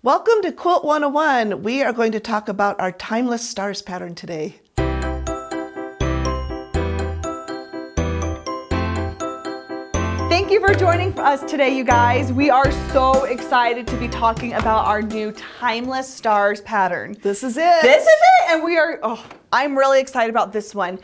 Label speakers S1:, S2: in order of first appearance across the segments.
S1: Welcome to Quilt 101. We are going to talk about our Timeless Stars pattern today.
S2: Thank you for joining us today, you guys. We are so excited to be talking about our new Timeless Stars pattern.
S1: This is it.
S2: This is it, and I'm really excited about this one,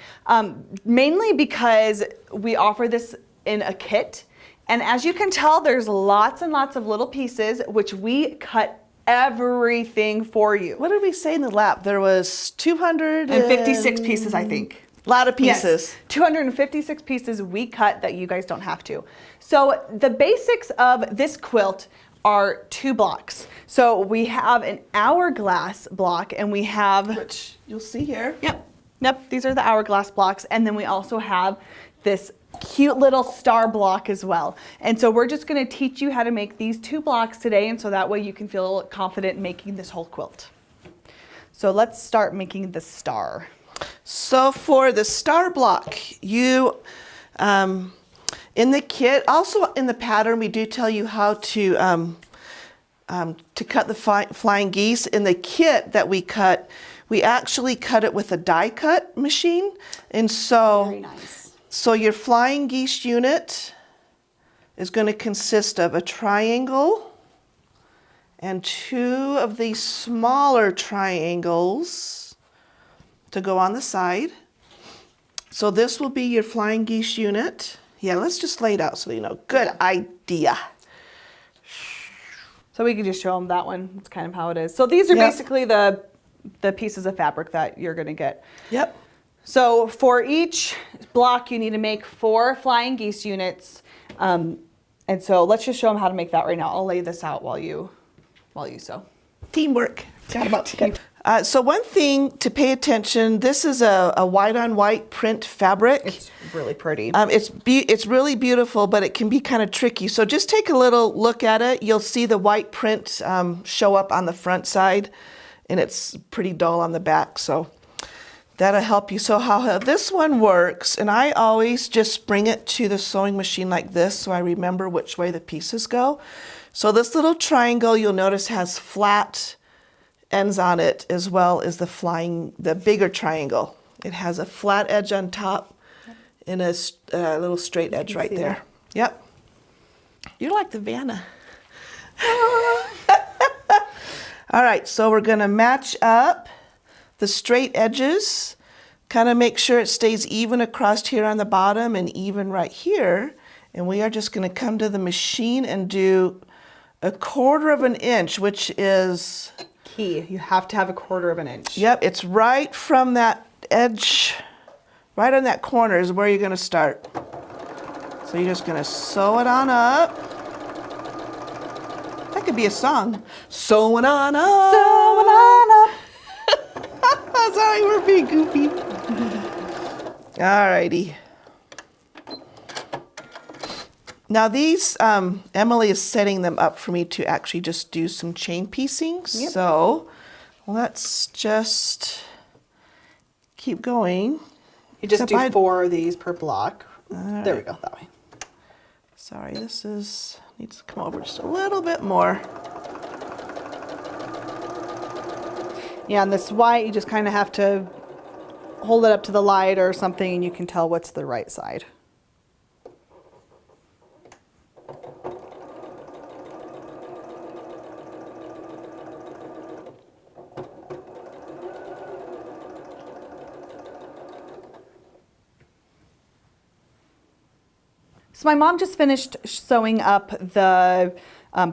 S2: mainly because we offer this in a kit. And as you can tell, there's lots and lots of little pieces, which we cut everything for you.
S1: What did we say in the lap? There was
S2: 256 pieces, I think.
S1: A lot of pieces.
S2: Yes, 256 pieces we cut that you guys don't have to. So the basics of this quilt are 2 blocks. So we have an hourglass block and we have...
S1: Which you'll see here.
S2: Yep, these are the hourglass blocks. And then we also have this cute little star block as well. And so we're just gonna teach you how to make these 2 blocks today, and so that way you can feel confident in making this whole quilt. So let's start making the star.
S1: So for the star block, you, in the kit, also in the pattern, we do tell you how to cut the flying geese. In the kit that we cut, we actually cut it with a die cut machine. And so,
S2: very nice.
S1: So your flying geese unit is going to consist of a triangle and 2 of these smaller triangles to go on the side. So this will be your flying geese unit. Yeah, let's just lay it out so you know. Good idea.
S2: So we can just show them that one. That's kind of how it is. So these are basically the pieces of fabric that you're gonna get.
S1: Yep.
S2: So for each block, you need to make 4 flying geese units. And so let's just show them how to make that right now. I'll lay this out while you sew.
S1: Teamwork. So one thing to pay attention, this is a white on white print fabric.
S2: It's really pretty.
S1: It's really beautiful, but it can be kind of tricky. So just take a little look at it. You'll see the white print show up on the front side, and it's pretty dull on the back. So that'll help you. So how this one works, and I always just bring it to the sewing machine like this so I remember which way the pieces go. So this little triangle, you'll notice, has flat ends on it, as well as the bigger triangle. It has a flat edge on top and a little straight edge right there.
S2: That.
S1: Yep. You're like the Vanna. All right, so we're gonna match up the straight edges, kind of make sure it stays even across here on the bottom and even right here. And we are just gonna come to the machine and do 1/4 of an inch, which is
S2: Key. You have to have 1/4 of an inch.
S1: Yep, it's right from that edge, right on that corner is where you're gonna start. So you're just gonna sew it on up. That could be a song. Sewing on up.
S2: Sewing on up.
S1: Sorry, we're being goofy. Alrighty. Now these, Emily is setting them up for me to actually just do some chain piecing. Yep. So let's just keep going.
S2: You just do 4 of these per block. Right. There we go, that way.
S1: Sorry, needs to come over just a little bit more.
S2: Yeah, and this white, you just kind of have to hold it up to the light or something and you can tell what's the right side. So my mom just finished sewing up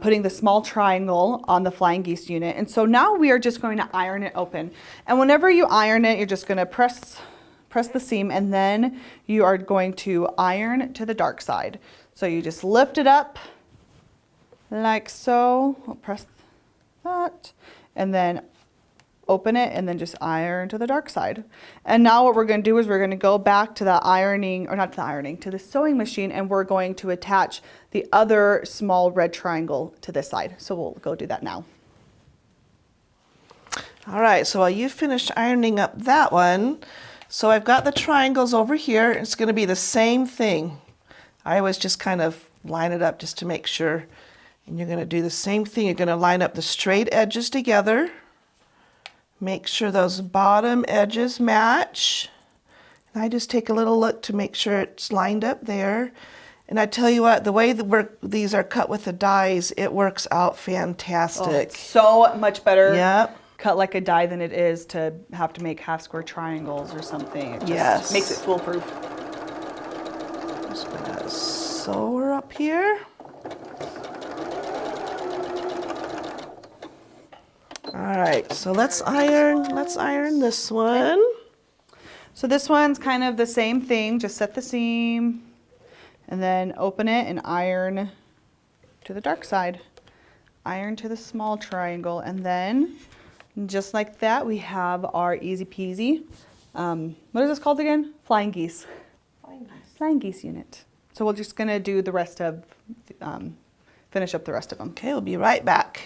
S2: putting the small triangle on the flying geese unit. And so now we are just going to iron it open. And whenever you iron it, you're just gonna press the seam and then you are going to iron to the dark side. So you just lift it up like so. We'll press that and then open it and then just iron to the dark side. And now what we're going to do is we're going to go back to the ironing, or not to the ironing, to the sewing machine, and we're going to attach the other small red triangle to this side. So we'll go do that now.
S1: All right, so while you finish ironing up that one, so I've got the triangles over here. It's going to be the same thing. I always just kind of line it up just to make sure And you're going to do the same thing. You're going to line up the straight edges together. Make sure those bottom edges match. And I just take a little look to make sure it's lined up there. And I tell you what, the way that these are cut with the dies, it works out fantastic.
S2: Oh, it's so much better
S1: Yep.
S2: cut like a die than it is to have to make half square triangles or something. It just
S1: Yes.
S2: makes it foolproof.
S1: Just gonna sew her up here. All right, so let's iron this one.
S2: So this one's kind of the same thing, just set the seam and then open it and iron to the dark side. Iron to the small triangle, and then just like that we have our easy peasy, what is this called again? Flying geese. Flying geese unit. So we're just gonna do the rest of, finish up the rest of them.
S1: Okay, we'll be right back.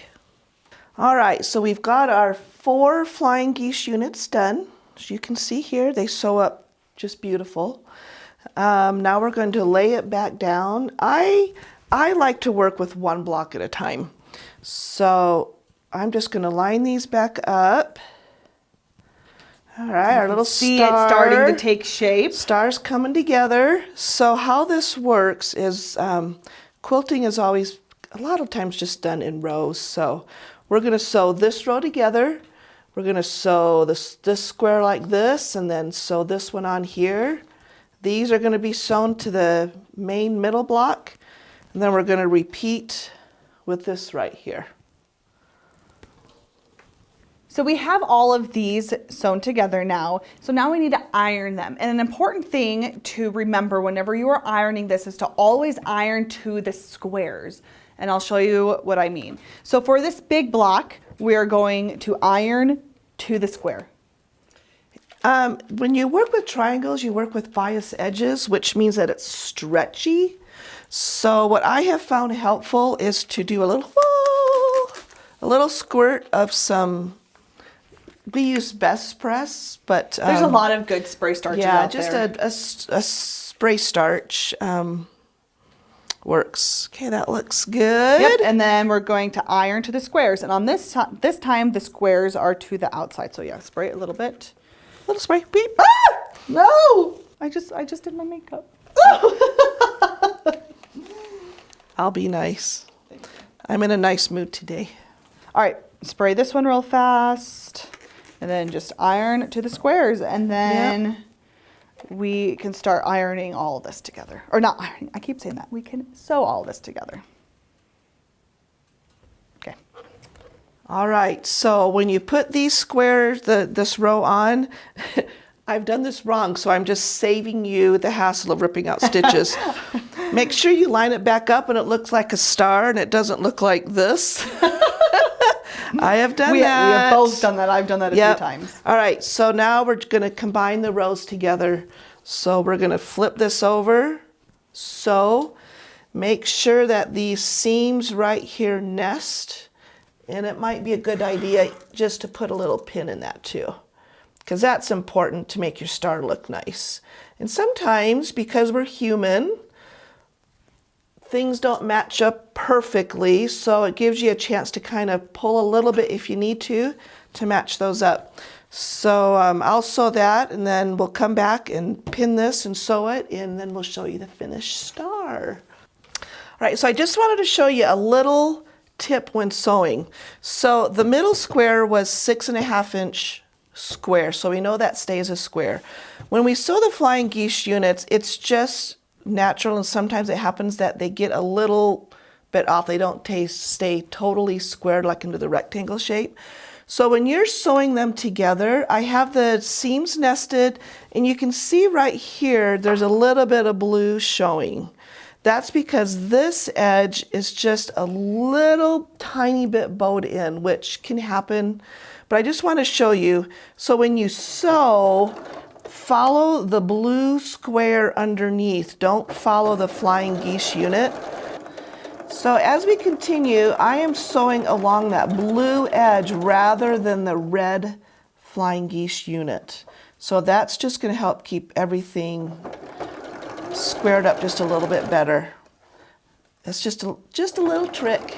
S1: All right, so we've got our 4 flying geese units done. As you can see here, they sew up just beautiful. Now we're going to lay it back down. I like to work with 1 block at a time. So I'm just going to line these back up. All right, our little
S2: See
S1: star.
S2: it starting to take shape.
S1: Stars coming together. So how this works is quilting is always, a lot of times, just done in rows. So we're going to sew this row together. We're going to sew this square like this, and then sew this one on here. These are going to be sewn to the main middle block, and then we're going to repeat with this right here.
S2: So we have all of these sewn together now. So now we need to iron them. And an important thing to remember whenever you are ironing this is to always iron to the squares. And I'll show you what I mean. So for this big block, we're going to iron to the square.
S1: When you work with triangles, you work with bias edges, which means that it's stretchy. So what I have found helpful is to do a little squirt of some, we use Best Press, but
S2: There's a lot of good spray starches out there.
S1: Yeah, just a spray starch works. Okay, that looks good.
S2: Yep, and then we're going to iron to the squares. And on this time, the squares are to the outside. So yeah, spray it a little bit.
S1: Little spray. Beep.
S2: Ah! No! I just did my makeup.
S1: I'll be nice. I'm in a nice mood today.
S2: All right, spray this one real fast. And then just iron to the squares. And then we can start ironing all of this together. Or not ironing, I keep saying that. We can sew all of this together. Okay.
S1: All right, so when you put these squares, this row on, I've done this wrong, so I'm just saving you the hassle of ripping out stitches. Make sure you line it back up and it looks like a star and it doesn't look like this. I have done that.
S2: We have both done that. I've done that a few times.
S1: All right, so now we're going to combine the rows together. So we're going to flip this over. So make sure that these seams right here nest. And it might be a good idea just to put a little pin in that too, because that's important to make your star look nice. And sometimes, because we're human, things don't match up perfectly, so it gives you a chance to kind of pull a little bit if you need to match those up. So I'll sew that, and then we'll come back and pin this and sew it, and then we'll show you the finished star. All right, so I just wanted to show you a little tip when sewing. So the middle square was 6.5 inch square, so we know that stays a square. When we sew the flying geese units, it's just natural, and sometimes it happens that they get a little bit off. They don't stay totally squared like into the rectangle shape. So when you're sewing them together, I have the seams nested, and you can see right here there's a little bit of blue showing. That's because this edge is just a little tiny bit bowed in, which can happen, but I just want to show you. So when you sew, follow the blue square underneath. Don't follow the flying geese unit. So as we continue, I am sewing along that blue edge rather than the red flying geese unit. So that's just going to help keep everything squared up just a little bit better. That's just a little trick.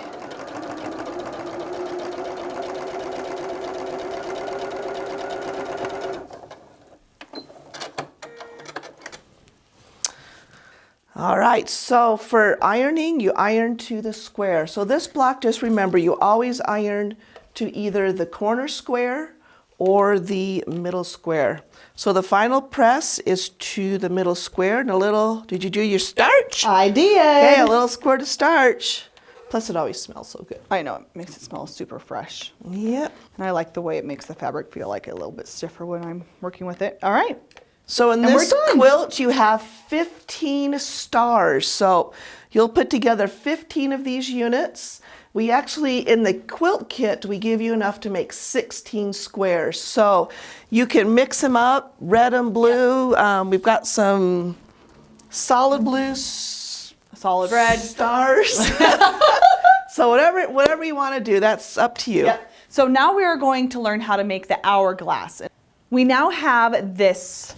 S1: All right, so for ironing, you iron to the square. So this block, just remember, you always iron to either the corner square or the middle square. So the final press is to the middle square and a little, did you do your starch?
S2: I did.
S1: Okay, a little squirt of starch. Plus it always smells so good.
S2: I know, it makes it smell super fresh.
S1: Yep.
S2: And I like the way it makes the fabric feel like a little bit stiffer when I'm working with it. All right.
S1: So in
S2: And we're
S1: this
S2: done.
S1: quilt, you have 15 stars. So you'll put together 15 of these units. We actually, in the quilt kit, we give you enough to make 16 squares. So you can mix them up, red and blue. We've got some solid blue
S2: Solid red.
S1: stars. So whatever you want to do, that's up to you.
S2: Yep. So now we are going to learn how to make the hourglass. We now have this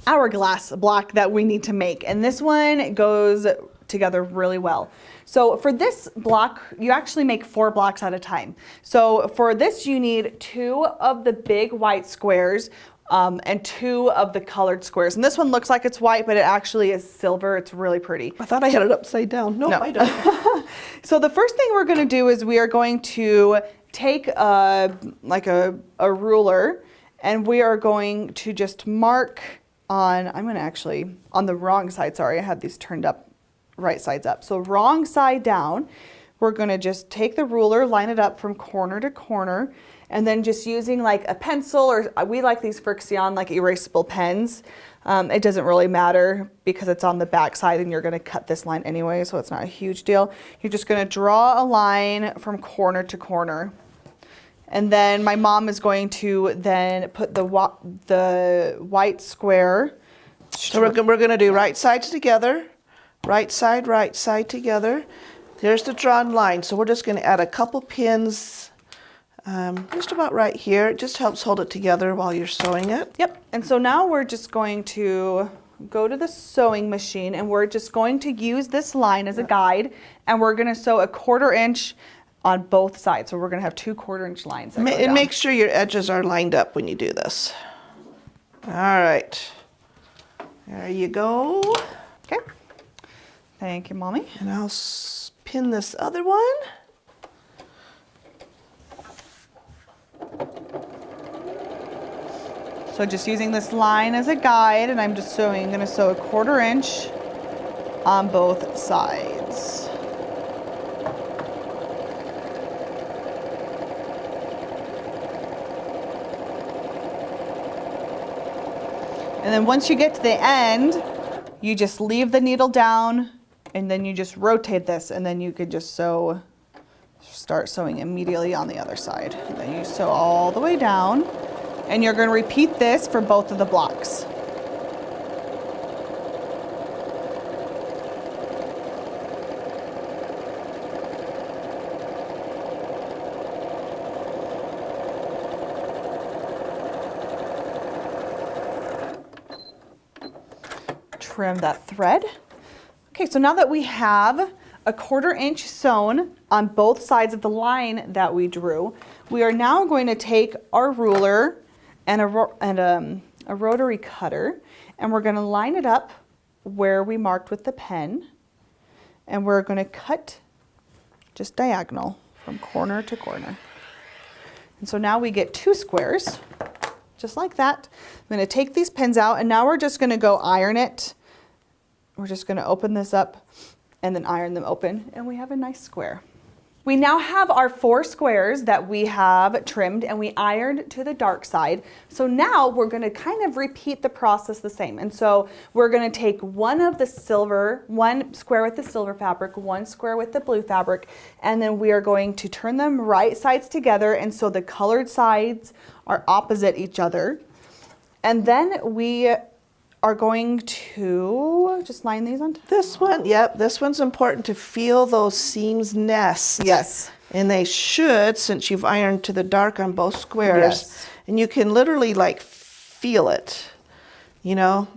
S2: hourglass block that we need to make, and this one goes together really well. So for this block, you actually make 4 blocks at a time. So for this, you need 2 of the big white squares and 2 of the colored squares. And this one looks like it's white, but it actually is silver. It's really pretty.
S1: I thought I had it upside down. Nope,
S2: No.
S1: I don't.
S2: So the first thing we're going to do is we are going to take a ruler, and we are going to just mark on, I'm going to actually, on the wrong side, sorry, I had these turned up, right sides up. So wrong side down, we're going to just take the ruler, line it up from corner to corner, and then just using like a pencil, or we like these Frixion like erasable pens. It doesn't really matter because it's on the back side and you're going to cut this line anyway, so it's not a huge deal. You're just going to draw a line from corner to corner. And then my mom is going to then put the white square.
S1: So we're going to do right sides together, right side together. There's the drawn line. So we're just going to add a couple pins just about right here. It just helps hold it together while you're sewing it.
S2: Yep. And so now we're just going to go to the sewing machine, and we're just going to use this line as a guide, and we're going to sew a 1/4 inch on both sides. So we're going to have 2 1/4 inch lines. That go
S1: And
S2: down.
S1: make sure your edges are lined up when you do this. All right. There you go.
S2: Okay. Thank you, Mommy.
S1: And I'll pin this other one.
S2: So just using this line as a guide, and I'm just going to sew a 1/4 inch on both sides. And then once you get to the end, you just leave the needle down, and then you just rotate this, and then you could just start sewing immediately on the other side. And then you sew all the way down, and you're going to repeat this for both of the blocks. Trim that thread. Okay, so now that we have a 1/4 inch sewn on both sides of the line that we drew, we are now going to take our ruler and a rotary cutter, and we're going to line it up where we marked with the pen, and we're going to cut just diagonal from corner to corner. And so now we get 2 squares, just like that. I'm going to take these pins out, and now we're just going to go iron it. We're just going to open this up and then iron them open, and we have a nice square. We now have our 4 squares that we have trimmed, and we ironed to the dark side. So now we're going to kind of repeat the process the same. And so we're going to take one square with the silver fabric, 1 square with the blue fabric, and then we are going to turn them right sides together, and so the colored sides are opposite each other. And then we are going to just line these on.
S1: This one, yep, this one's important to feel those seams nest.
S2: Yes.
S1: And they should, since you've ironed to the dark on both squares.
S2: Yes.
S1: And you can literally like feel it, you know.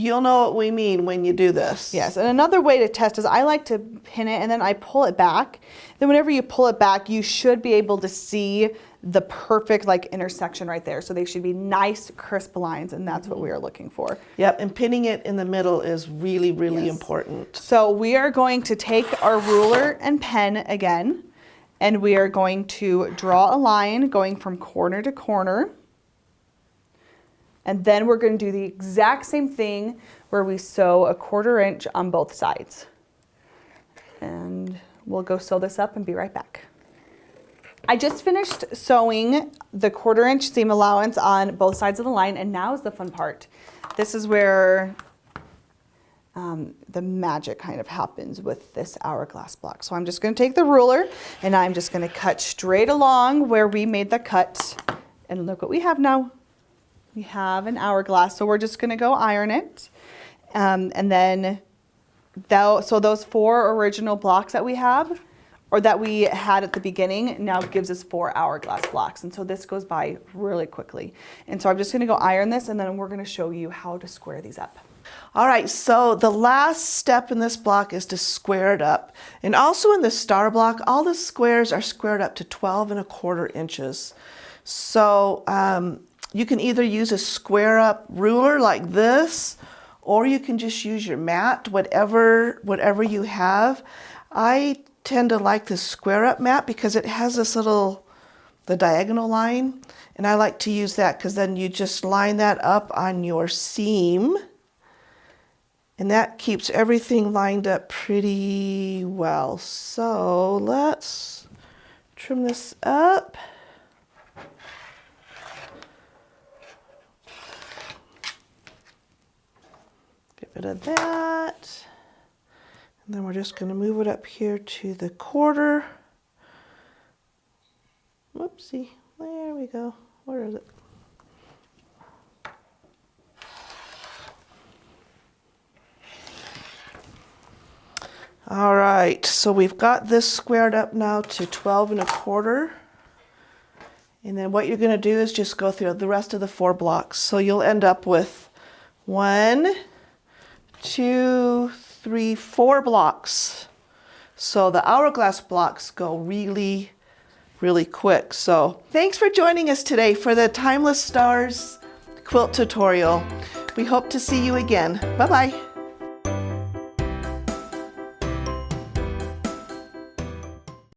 S1: You'll know what we mean when you do this.
S2: Yes, and another way to test is I like to pin it and then I pull it back. Then whenever you pull it back, you should be able to see the perfect like intersection right there. So they should be nice, crisp lines, and that's what we are looking for.
S1: Yep, and pinning it in the middle is really, really important.
S2: So we are going to take our ruler and pen again, and we are going to draw a line going from corner to corner. And then we're going to do the exact same thing where we sew a 1/4 inch on both sides. And we'll go sew this up and be right back. I just finished sewing the 1/4 inch seam allowance on both sides of the line, and now is the fun part. This is where the magic kind of happens with this hourglass block. So I'm just going to take the ruler and I'm just going to cut straight along where we made the cut. And look what we have now. We have an hourglass, so we're just going to go iron it. And then, so those 4 original blocks that we have, or that we had at the beginning, now gives us 4 hourglass blocks. And so this goes by really quickly. And so I'm just going to go iron this, and then we're going to show you how to square these up.
S1: All right, so the last step in this block is to square it up. And also in the star block, all the squares are squared up to 12 1/4 inches. So you can either use a square up ruler like this, or you can just use your mat, whatever you have. I tend to like the square up mat because it has this the diagonal line, and I like to use that because then you just line that up on your seam, and that keeps everything lined up pretty well. So let's trim this up. Get rid of that. And then we're just going to move it up here to the 1/4. Whoopsie. There we go. Where is it? All right. So we've got this squared up now to 12 1/4. And then what you're going to do is just go through the rest of the 4 blocks. So you'll end up with 1, 2, 3, 4 blocks. So the hourglass blocks go really, really quick. So thanks for joining us today for the Timeless Stars quilt tutorial. We hope to see you again. Bye-bye.